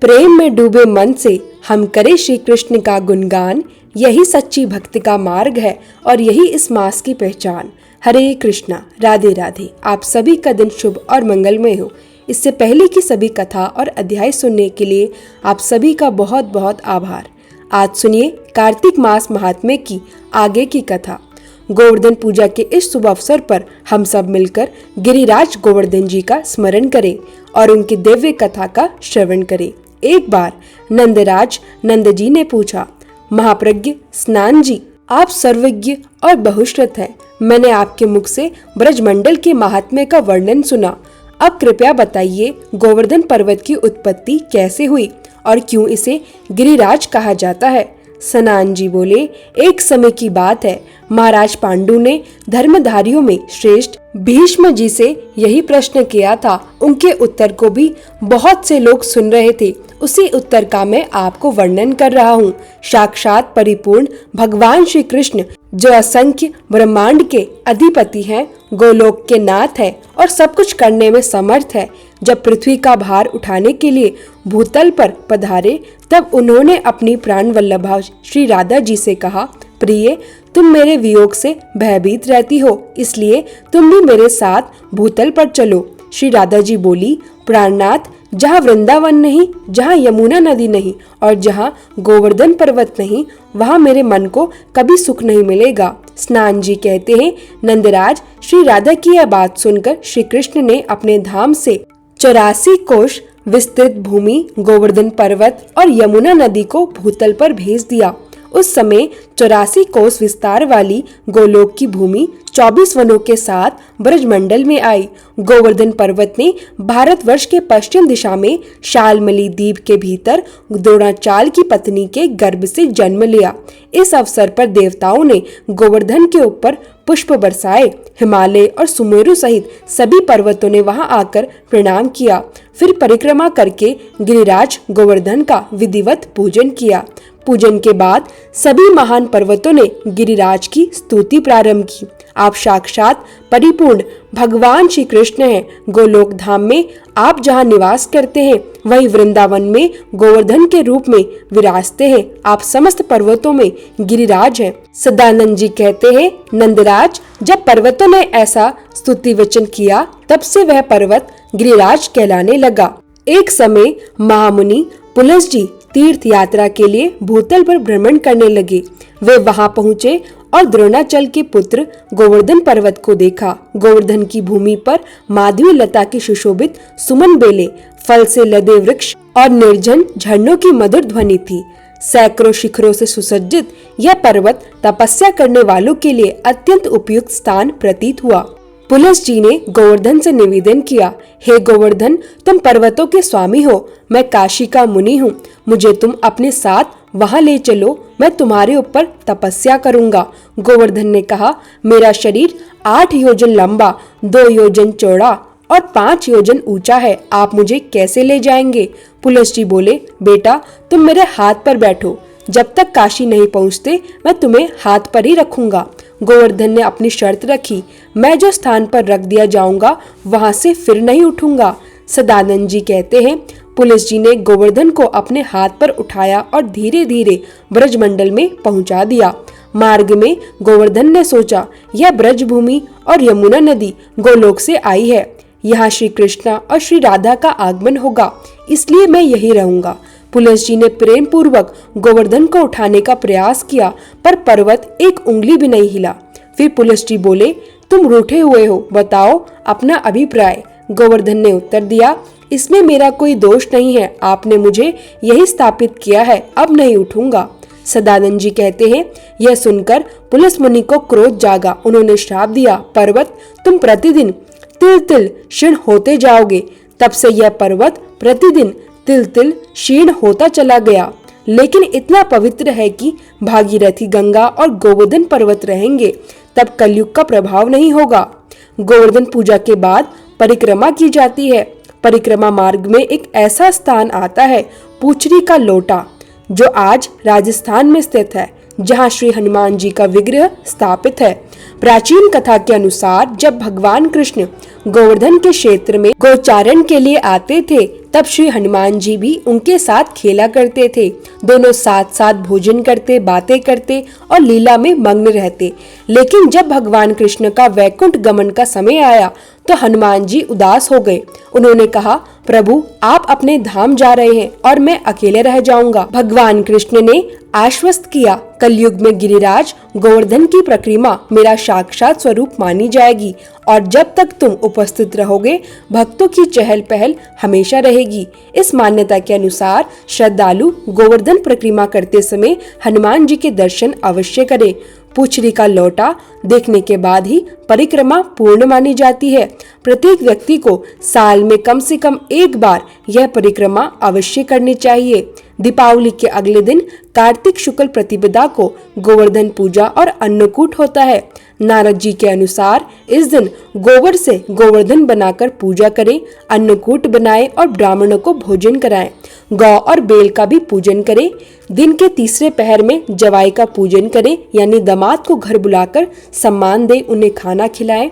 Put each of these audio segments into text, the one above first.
प्रेम में डूबे मन से हम करें श्री कृष्ण का गुणगान। यही सच्ची भक्ति का मार्ग है और यही इस मास की पहचान। हरे कृष्णा, राधे राधे। आप सभी का दिन शुभ और मंगलमय हो। इससे पहले की सभी कथा और अध्याय सुनने के लिए आप सभी का बहुत बहुत आभार। आज सुनिए कार्तिक मास महात्म्य की आगे की कथा। गोवर्धन पूजा के इस शुभ अवसर पर हम सब मिलकर गिरिराज गोवर्धन जी का स्मरण करें और उनकी दिव्य कथा का श्रवण करें। एक बार नंदराज नंद जी ने पूछा, महाप्रज्ञ स्नान जी, आप सर्वज्ञ और बहुश्रुत हैं। मैंने आपके मुख से ब्रजमंडल के महात्म्य का वर्णन सुना। अब कृपया बताइए, गोवर्धन पर्वत की उत्पत्ति कैसे हुई और क्यों इसे गिरिराज कहा जाता है। स्नान जी बोले, एक समय की बात है, महाराज पांडु ने धर्मधारियों में श्रेष्ठ भीष्म जी से यही प्रश्न किया था। उनके उत्तर को भी बहुत से लोग सुन रहे थे। उसी उत्तर का मैं आपको वर्णन कर रहा हूँ। साक्षात परिपूर्ण भगवान श्री कृष्ण, जो असंख्य ब्रह्मांड के अधिपति हैं, गोलोक के नाथ है और सब कुछ करने में समर्थ है, जब पृथ्वी का भार उठाने के लिए भूतल पर पधारे, तब उन्होंने अपनी प्राण वल्लभा श्री राधा जी से कहा, प्रिय, तुम मेरे वियोग से भयभीत रहती हो, इसलिए तुम भी मेरे साथ भूतल पर चलो। श्री राधा जी बोली, प्राणनाथ, जहाँ वृंदावन नहीं, जहाँ यमुना नदी नहीं और जहाँ गोवर्धन पर्वत नहीं, वहाँ मेरे मन को कभी सुख नहीं मिलेगा। स्नान जी कहते हैं, नंदराज, श्री राधा की यह बात सुनकर श्री कृष्ण ने अपने धाम से 84 कोश विस्तृत भूमि, गोवर्धन पर्वत और यमुना नदी को भूतल पर भेज दिया। उस समय 84 कोस विस्तार वाली गोलोक की भूमि 24 वनों के साथ ब्रजमंडल में आई। गोवर्धन पर्वत ने भारतवर्ष के पश्चिम दिशा में शालमली द्वीप के भीतर द्रोणाचाल की पत्नी के गर्भ से जन्म लिया। इस अवसर पर देवताओं ने गोवर्धन के ऊपर पुष्प बरसाए। हिमालय और सुमेरु सहित सभी पर्वतों ने वहां आकर प्रणाम किया। फिर परिक्रमा करके गिरिराज गोवर्धन का विधिवत पूजन किया। पूजन के बाद सभी महान पर्वतों ने गिरिराज की स्तुति प्रारंभ की। आप साक्षात परिपूर्ण भगवान श्री कृष्ण हैं। गोलोक धाम में आप जहाँ निवास करते हैं, वही वृंदावन में गोवर्धन के रूप में विराजते हैं। आप समस्त पर्वतों में गिरिराज हैं। सदानंद जी कहते हैं, नंदराज, जब पर्वतों ने ऐसा स्तुति वचन किया, तब से वह पर्वत गिरिराज कहलाने लगा। एक समय महामुनि पुलस जी तीर्थ यात्रा के लिए भूतल पर भ्रमण करने लगे। वे वहां पहुंचे और द्रोणाचल के पुत्र गोवर्धन पर्वत को देखा। गोवर्धन की भूमि पर माधवी लता की सुशोभित सुमन बेले, फल से लदे वृक्ष और निर्जन झरनों की मधुर ध्वनि थी। सैकड़ों शिखरों से सुसज्जित यह पर्वत तपस्या करने वालों के लिए अत्यंत उपयुक्त स्थान प्रतीत हुआ। पुलस जी ने गोवर्धन से निवेदन किया, हे गोवर्धन, तुम पर्वतों के स्वामी हो, मैं काशी का मुनि हूँ, मुझे तुम अपने साथ वहाँ ले चलो, मैं तुम्हारे ऊपर तपस्या करूँगा। गोवर्धन ने कहा, मेरा शरीर 8 योजन लंबा, 2 योजन चौड़ा और 5 योजन ऊंचा है, आप मुझे कैसे ले जाएंगे। पुलस जी बोले, बेटा, तुम मेरे हाथ पर बैठो, जब तक काशी नहीं पहुँचते मैं तुम्हें हाथ पर ही रखूंगा। गोवर्धन ने अपनी शर्त रखी, मैं जो स्थान पर रख दिया जाऊंगा वहां से फिर नहीं उठूंगा। सदानंद जी कहते हैं, पुलिस जी ने गोवर्धन को अपने हाथ पर उठाया और धीरे धीरे ब्रजमंडल में पहुंचा दिया। मार्ग में गोवर्धन ने सोचा, यह ब्रजभूमि और यमुना नदी गोलोक से आई है, यहाँ श्री कृष्णा और श्री राधा का आगमन होगा, इसलिए मैं यही रहूंगा। पुलस जी ने प्रेम पूर्वक गोवर्धन को उठाने का प्रयास किया, पर पर्वत एक उंगली भी नहीं हिला। फिर पुलस जी बोले, तुम रूठे हुए हो, बताओ अपना अभिप्राय। गोवर्धन ने उत्तर दिया, इसमें मेरा कोई दोष नहीं है, आपने मुझे यही स्थापित किया है, अब नहीं उठूंगा। सदानंद जी कहते हैं, यह सुनकर पुलस मुनि को क्रोध जागा। उन्होंने श्राप दिया, पर्वत, तुम प्रतिदिन तिल तिल क्षीण होते जाओगे। तब से यह पर्वत प्रतिदिन तिल तिल क्षीण होता चला गया, लेकिन इतना पवित्र है कि भागीरथी गंगा और गोवर्धन पर्वत रहेंगे, तब कलयुग का प्रभाव नहीं होगा। गोवर्धन पूजा के बाद परिक्रमा की जाती है। परिक्रमा मार्ग में एक ऐसा स्थान आता है, पूछरी का लोटा, जो आज राजस्थान में स्थित है, जहाँ श्री हनुमान जी का विग्रह स्थापित है। प्राचीन कथा के अनुसार जब भगवान कृष्ण गोवर्धन के क्षेत्र में गोचारण के लिए आते थे तब श्री हनुमान जी भी उनके साथ खेला करते थे। दोनों साथ साथ भोजन करते, बातें करते और लीला में मग्न रहते। लेकिन जब भगवान कृष्ण का वैकुंठ गमन का समय आया तो हनुमान जी उदास हो गए। उन्होंने कहा, प्रभु आप अपने धाम जा रहे हैं और मैं अकेले रह जाऊंगा। भगवान कृष्ण ने आश्वस्त किया, कलयुग में गिरिराज गोवर्धन की प्रतिमा मेरा साक्षात स्वरूप मानी जाएगी और जब तक तुम उपस्थित रहोगे भक्तों की चहल पहल हमेशा रहेगी। इस मान्यता के अनुसार श्रद्धालु गोवर्धन परिक्रमा करते समय हनुमान जी के दर्शन अवश्य करें। पूंछड़ी का लौटा देखने के बाद ही परिक्रमा पूर्ण मानी जाती है। प्रत्येक व्यक्ति को साल में कम से कम एक बार यह परिक्रमा अवश्य करनी चाहिए। दीपावली के अगले दिन कार्तिक शुक्ल प्रतिपदा को गोवर्धन पूजा और अन्नकूट होता है। नारद जी के अनुसार इस दिन गोबर से गोवर्धन बनाकर पूजा करें, अन्नकूट बनाएं और ब्राह्मणों को भोजन कराएं। गौ और बेल का भी पूजन करें। दिन के तीसरे पहर में जवाई का पूजन करें, यानी दामाद को घर बुलाकर सम्मान दें, उन्हें खाना खिलाएं।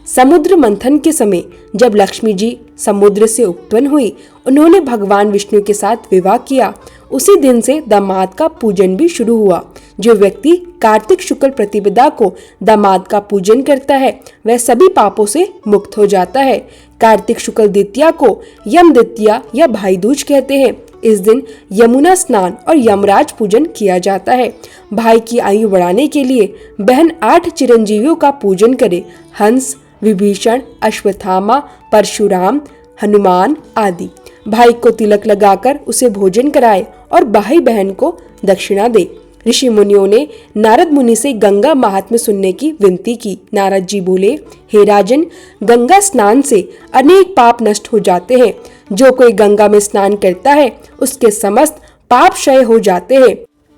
समुद्र मंथन के समय जब लक्ष्मी जी समुद्र से उत्पन्न हुई, उन्होंने भगवान विष्णु के साथ विवाह किया। उसी दिन से दामाद का पूजन भी शुरू हुआ। जो व्यक्ति कार्तिक शुक्ल प्रतिपदा को दामाद का पूजन करता है वह सभी पापों से मुक्त हो जाता है। कार्तिक शुक्ल द्वितीया को यम द्वितीया या भाई दूज कहते हैं। इस दिन यमुना स्नान और यमराज पूजन किया जाता है। भाई की आयु बढ़ाने के लिए बहन 8 चिरंजीवियों का पूजन करे। हंस, विभीषण, अश्वत्थामा, परशुराम, हनुमान आदि। भाई को तिलक लगाकर उसे भोजन कराए और भाई बहन को दक्षिणा दे। ऋषि मुनियों ने नारद मुनि से गंगा महात्म्य सुनने की विनती की। नारद जी बोले, हे राजन, गंगा स्नान से अनेक पाप नष्ट हो जाते हैं। जो कोई गंगा में स्नान करता है उसके समस्त पाप क्षय हो जाते हैं।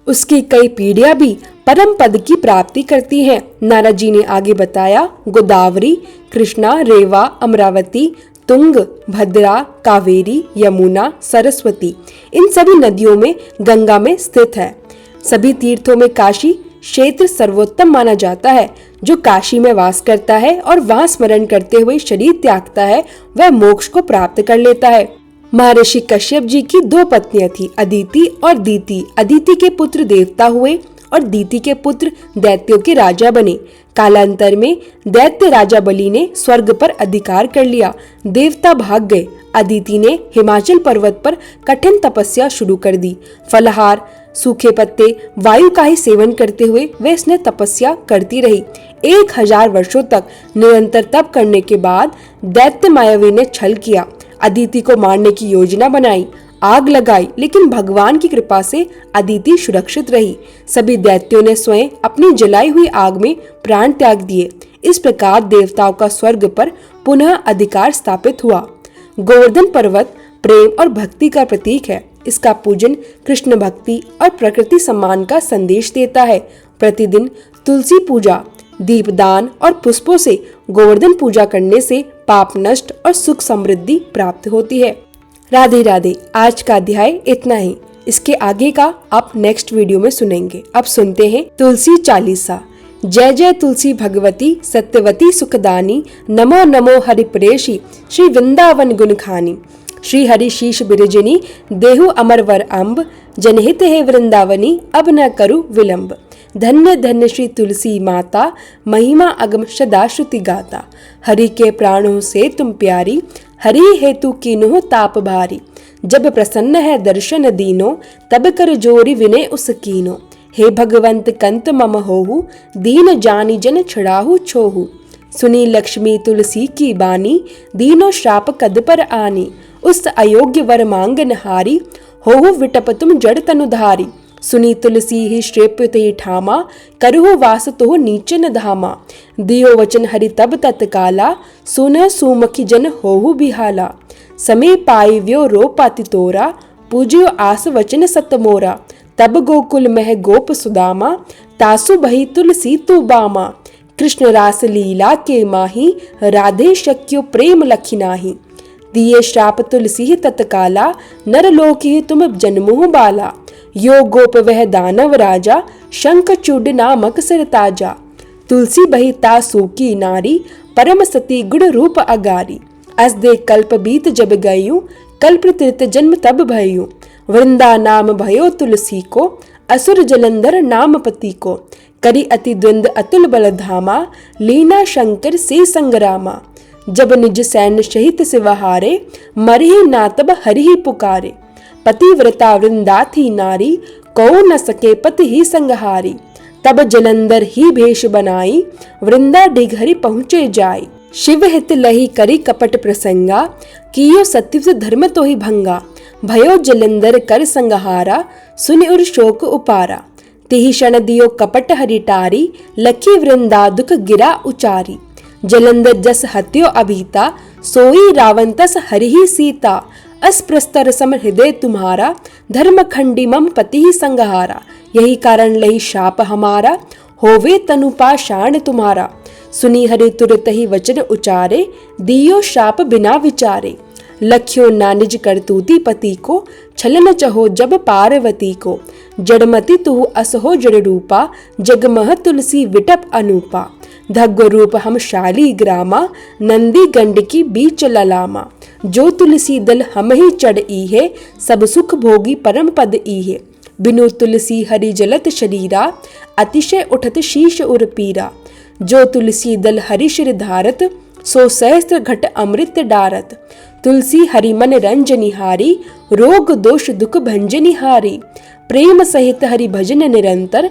उसकी कई पीढ़ियां भी परम पद की प्राप्ति करती हैं। नारद जी ने आगे बताया, गोदावरी, कृष्णा, रेवा, अमरावती, तुंग, भद्रा, कावेरी, यमुना, सरस्वती, इन सभी नदियों में गंगा में स्थित है। सभी तीर्थों में काशी क्षेत्र सर्वोत्तम माना जाता है। जो काशी में वास करता है और वहां स्मरण करते हुए शरीर त्यागता है वह मोक्ष को प्राप्त कर लेता है। महर्षि कश्यप जी की 2 पत्नियां थी, अदिति और दीति। अदिति के पुत्र देवता हुए और दीति के पुत्र दैत्यों के राजा बने। कालांतर में दैत्य राजा बलि ने स्वर्ग पर अधिकार कर लिया। देवता भाग गए। अदिति ने हिमाचल पर्वत पर कठिन तपस्या शुरू कर दी। फलाहार, सूखे पत्ते, वायु का ही सेवन करते हुए वे इसने तपस्या करती रही। 1000 वर्षों तक निरंतर तप करने के बाद दैत्य मायावी ने छल किया। अदिति को मारने की योजना बनाई, आग लगाई, लेकिन भगवान की कृपा से अदिति सुरक्षित रही। सभी दैत्यों ने स्वयं अपनी जलाई हुई आग में प्राण त्याग दिए। इस प्रकार देवताओं का स्वर्ग पर पुनः अधिकार स्थापित हुआ। गोवर्धन पर्वत प्रेम और भक्ति का प्रतीक है। इसका पूजन कृष्ण भक्ति और प्रकृति सम्मान का संदेश देता है। प्रतिदिन तुलसी पूजा, दीपदान और पुष्पों से गोवर्धन पूजा करने से पाप नष्ट और सुख समृद्धि प्राप्त होती है। राधे राधे। आज का अध्याय इतना ही। इसके आगे का आप नेक्स्ट वीडियो में सुनेंगे। अब सुनते हैं तुलसी चालीसा। जय जय तुलसी भगवती सत्यवती सुखदानी, नमो नमो हरिप्रेषी श्री वृंदावन गुणखानी। श्री हरि शीश बिरजनी देहु अमर वर अम्ब, जनहित है वृंदावनी अब न करु विलंब। धन्य धन्य श्री तुलसी माता, महिमा अगम सदा श्रुति गाता। हरि के प्राणों से तुम प्यारी, हरि हेतु कीन्हो ताप भारी। जब प्रसन्न है दर्शन दीनो, तब कर जोरी विनय उस कीनो। हे भगवंत कंत मम होहु, दीन जानी जन छड़ाहु छोहु। सुनी लक्ष्मी तुलसी की बानी, दीनो श्राप कद पर आनी। उस अयोग्य वर मांगन हारी, होहु विटप तुम जड़ तनुधारी। सुनी तुलसी ही श्रेप्य ते ठामा, करहु वास तो नीचन धामा। दियो वचन हरि तब तत्काला, सुन सुमुखी जन होहु बिहाला। समय पाई व्यो रो पाति तोरा, पूज्यो आस वचन सत मोरा। तब गोकुल मह गोप सुदामा, तासु बही तुलसी तू बामा। कृष्ण रास लीला के माही, राधे शक्यो प्रेम लखी नाही। दिए श्राप तुलसी ही तत्काला, नर लोक ही तुम जन्मोह बाला। यो गोप वह दानव राजा, शंख चूड नामक सिर ताजा। तुलसी बही तासु की नारी, परम सती गुण रूप अगारी। अस दे कल्प बीत जब गयूं, कल्प तीर्थ जन्म तब भयूं। वृंदा नाम भयो तुलसी को, असुर जलंधर नाम पति को। करी अति द्वंद अतुल बल धामा, लीना शंकर से संग्रामा। जब निज सैन्य सहित सिवहारे, मरहि ना तब हरि पुकारे। पतिव्रता वृंदा थी नारी, को न सके पति ही संगहारी। तब जलंधर ही भेष बनाई, वृंदा डिघरी पहुँचे जाई। शिव हित लही करी कपट प्रसंगा, कियो सत्य धर्म तो ही भंगा। भयो जलंधर कर संगहारा, सुनि उर शोक उपारा। तिहि क्षण दियो कपट हरि टारी, लखी वृंदा दुख गिरा उचारी। जलंधर जस हत्यो अभीता, सोई रावण तस हरि ही सीता। अस्प्रस्तर सम हृदय तुम्हारा, धर्म खंडी मम पति ही संगहारा। यही कारण लही शाप हमारा, होवे तनु पाषाण तुम्हारा। सुनी हरि तुरत ही वचन उचारे, दियो शाप बिना विचारे। लख्यो ना निज करतूती पति को, छलन चहो जब पार्वती को। जड़मति तुहु असहो जड़ रूपा, जगमह तुलसी विटप अनूपा। धग्ग रूप हम शाली ग्रामा, नंदी गंडकी बीच ललामा। जो तुलसी दल हम ही चढ़ है, सब सुख भोगी परम पद है। बिनु तुलसी हरि जलत शरीरा, अतिशय उठत शीश उर पीरा। जो तुलसी दल हरि शिर धारत, सो सहस्त्र घट अमृत डारत। तुलसी हरि मन रंजनिहारी, रोग दोष दुख भंजनिहारी। प्रेम सहित हरि भजन निरंतर,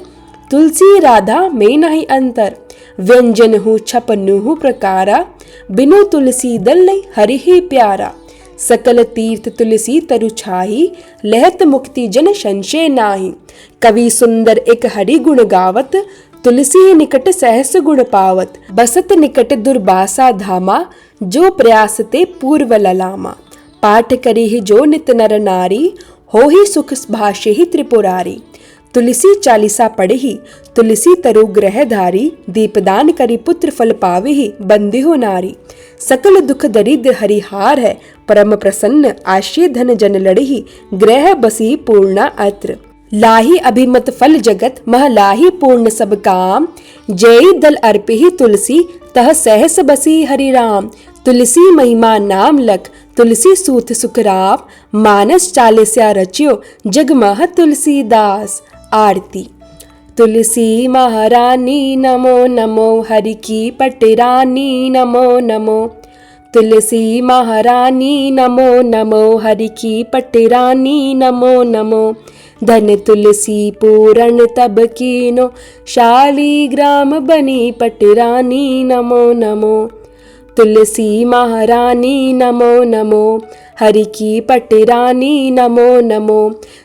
तुलसी राधा में नहीं अंतर। व्यंजन हूँ छपनु प्रकारा, बिनु तुलसी दल नहीं हरि ही प्यारा। सकल तीर्थ तुलसी तरु छाही, लहत मुक्ति जन संशय नाही। कवि सुंदर एक हरि गुण गावत, तुलसी निकट सहस गुण पावत। बसत निकट दुर्बासा धामा, जो प्रयास ते पूर्व ललामा। पाठ करी ही जो नित नर नारी, हो ही सुख भाष्य ही त्रिपुरारी। तुलसी चालीसा पढ़ी, तुलसी तरु ग्रह धारी। दीपदान करी पुत्र फल पाविहि, बंदी हो नारी। सकल दुख दरिद्र हरिहार है, परम प्रसन्न आश्रय धन जन लड़ही। ग्रह बसी पूर्णा अत्र, लाही अभिमत फल जगत, मह लाही पूर्ण सब काम। जय दल अर्पि तुलसी, तह सहस बसी हरि राम। तुलसी महिमा नाम लख, तुलसी सूत सुख राव। मानस चालीसा रच्यो, जगमह तुलसीदास। आरती। तुलसी महारानी नमो नमो, हरि की पटरानी नमो नमो। तुलसी महारानी नमो नमो, हरि की पटरानी नमो नमो। धन तुलसी पूरण तब कीनो, शाली ग्राम बनी पटरानी नमो नमो। तुलसी महारानी नमो नमो, हरि की पटरानी नमो नमो।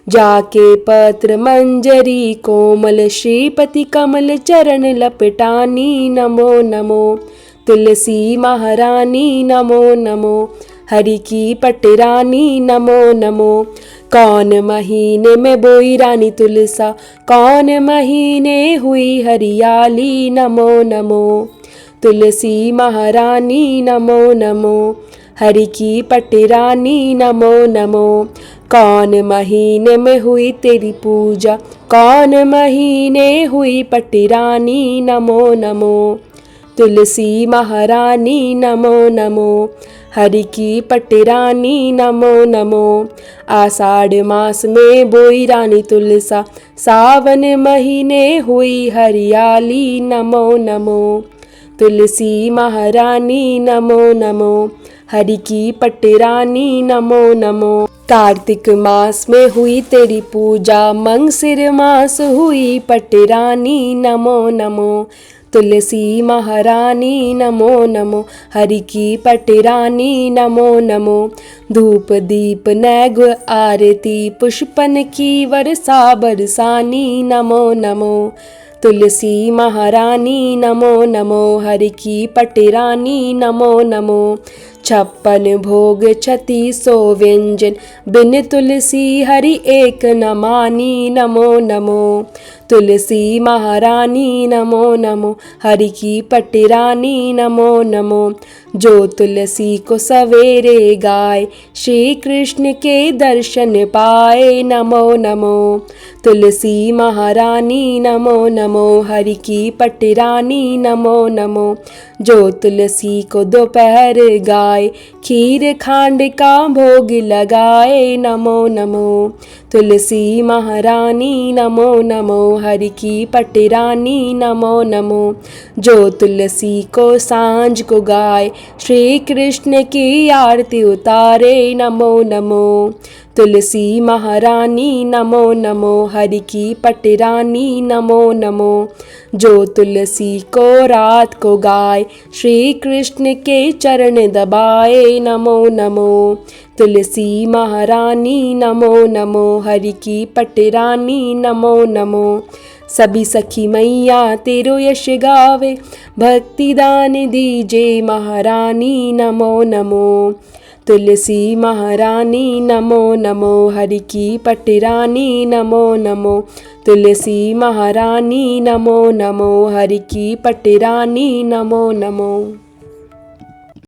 जाके पत्र मंजरी, कोमल श्रीपति कमल चरण लपटानी नमो नमो। तुलसी महारानी नमो नमो, हरि की पटरानी नमो नमो। कौन महीने में बोई रानी तुलसा, कौन महीने हुई हरियाली नमो नमो। तुलसी महारानी नमो नमो, हरि की पटरानी नमो नमो। कौन महीने में हुई तेरी पूजा, कौन महीने हुई पटरानी नमो नमो। तुलसी महारानी नमो नमो, हरि की पटरानी नमो नमो। आषाढ़ मास में बोई रानी तुलसा, सावन महीने हुई हरियाली नमो नमो। तुलसी महारानी नमो नमो, हरि की पटरानी नमो नमो। कार्तिक मास में हुई तेरी पूजा, मंगसिर मास हुई पटरानी नमो नमो। तुलसी महारानी नमो नमो, हरि की पटरानी नमो नमो। धूप दीप नैग आरती, पुष्पन की वर्षा बरसानी नमो नमो। तुलसी महारानी नमो नमो, हरि की पटरानी नमो नमो। 56 भोग 3600 व्यंजन, बिन तुलसी हरि एक न मानी। नमो नमो तुलसी महारानी, नमो नमो हरि की पटिरानी। नमो नमो जो तुलसी को सवेरे गाए, श्री कृष्ण के दर्शन पाए। नमो नमो तुलसी महारानी, नमो नमो हरि की पटिरानी। नमो नमो जो तुलसी को दोपहर गाए, खीर खांड का भोग लगाए। नमो नमो तुलसी महारानी, नमो नमो हरि की पटिरानी। नमो नमो जो तुलसी को सांझ को गाए, श्री कृष्ण की आरती उतारे। नमो नमो तुलसी महारानी, नमो नमो हरि की पटिरानी। नमो नमो जो तुलसी को रात को गाए, श्री कृष्ण के चरण दबाए। नमो नमो तुलसी महारानी, नमो नमो हरि की पटिरानी। नमो नमो सभी सखी मैया तेरो यश गावे, भक्ति दान दीजे महारानी। नमो नमो तुलसी महारानी, नमो नमो हरि की पटिरानी। नमो नमो तुलसी महारानी, नमो नमो हरि की पटिरानी। नमो नमो।